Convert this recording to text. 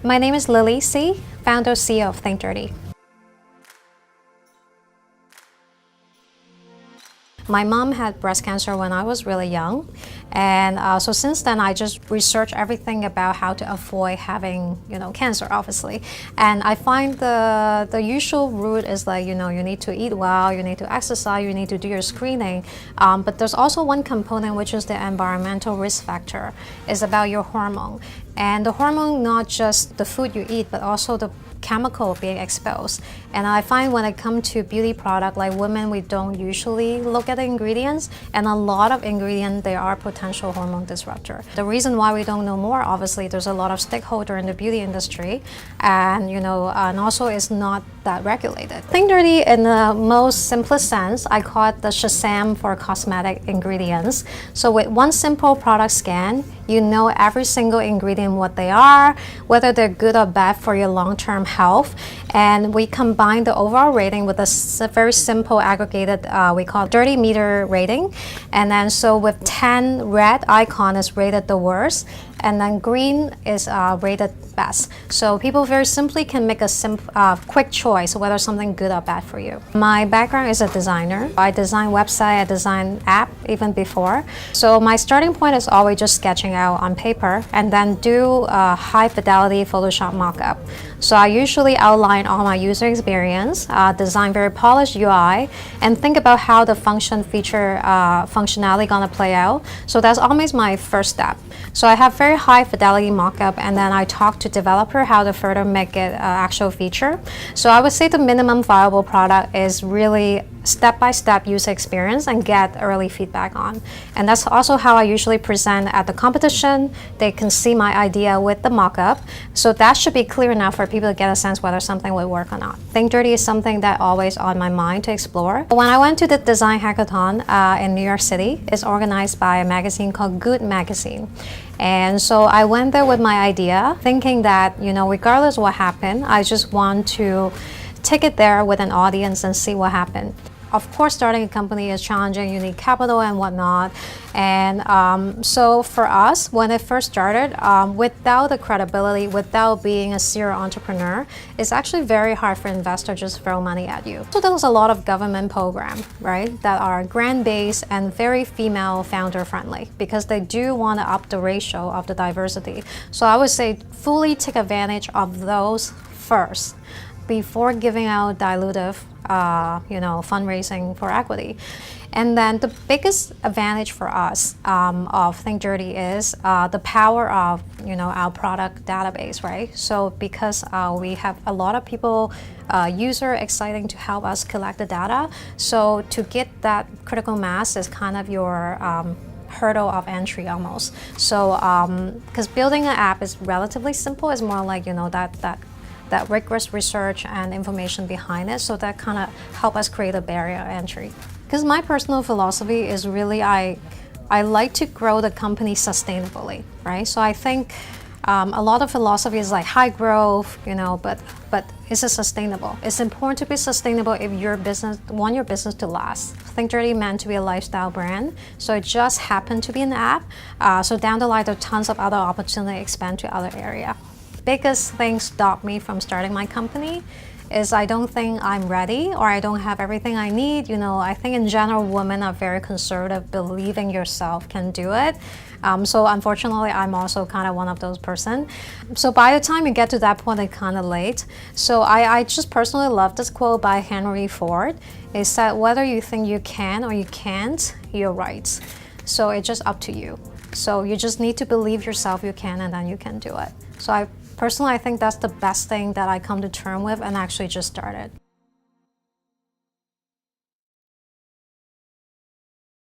My name is Lilly C, founder CEO of Think Dirty. My mom had breast cancer when I was really young, and so since then I just researched everything about how to avoid having, cancer, obviously. And I find the usual route is like, you need to eat well, you need to exercise, you need to do your screening. But there's also one component, which is the environmental risk factor. It's about your hormone. And the hormone, not just the food you eat, but also the chemical being exposed. And I find when it comes to beauty product, like women, we don't usually look at the ingredients, and a lot of ingredients, they are potential hormone disruptor. The reason why we don't know more, obviously, there's a lot of stakeholder in the beauty industry, and and also it's not that regulated. Think Dirty, in the most simplest sense, I call it the Shazam for cosmetic ingredients. So with one simple product scan, you know every single ingredient, what they are, whether they're good or bad for your long-term health. And we combine the overall rating with a very simple aggregated, we call dirty meter rating. And then so with 10, red icon is rated the worst, and then green is rated best. So people very simply can make a quick choice whether something good or bad for you. My background is a designer. I design website, I design app even before. So my starting point is always just sketching out on paper and then do a high fidelity Photoshop mockup. So I usually outline all my user experience, design very polished UI, and think about how the functionality gonna play out. So that's always my first step. So I have very high fidelity mockup, and then I talk to developer how to further make it actual feature. So I would say the minimum viable product is really step-by-step user experience and get early feedback on. And that's also how I usually present at the competition. They can see my idea with the mockup. So that should be clear enough for people to get a sense whether something will work or not. Think Dirty is something that always on my mind to explore. When I went to the design hackathon in New York City, it's organized by a magazine called Good Magazine. And so I went there with my idea, thinking that, regardless of what happened, I just want to take it there with an audience and see what happened. Of course, starting a company is challenging. You need capital and whatnot. And so for us, when it first started, without the credibility, without being a serial entrepreneur, it's actually very hard for investors to just throw money at you. So there's a lot of government programs, right, that are grant-based and very female founder-friendly because they do want to up the ratio of the diversity. So I would say fully take advantage of those first before giving out dilutive fundraising for equity. And then the biggest advantage for us of Think Dirty is the power of our product database, right? So because we have a lot of people, user exciting to help us collect the data. So to get that critical mass is kind of your hurdle of entry almost. So because building an app is relatively simple, it's more like that rigorous research and information behind it, so that kind of help us create a barrier of entry. Because my personal philosophy is really I like to grow the company sustainably, right? So I think a lot of philosophy is like high growth, but is it sustainable? It's important to be sustainable if your business want your business to last. Think Dirty meant to be a lifestyle brand, so it just happened to be an app. So down the line, there are tons of other opportunity to expand to other area. Biggest thing stop me from starting my company is I don't think I'm ready or I don't have everything I need. I think in general, women are very conservative, believing yourself can do it. So unfortunately, I'm also kind of one of those person. So by the time you get to that point, it's kind of late. So I just personally love this quote by Henry Ford. It said, whether you think you can or you can't, you're right. So it's just up to you. So you just need to believe yourself you can, and then you can do it. So personally, I think that's the best thing that I come to terms with and actually just started.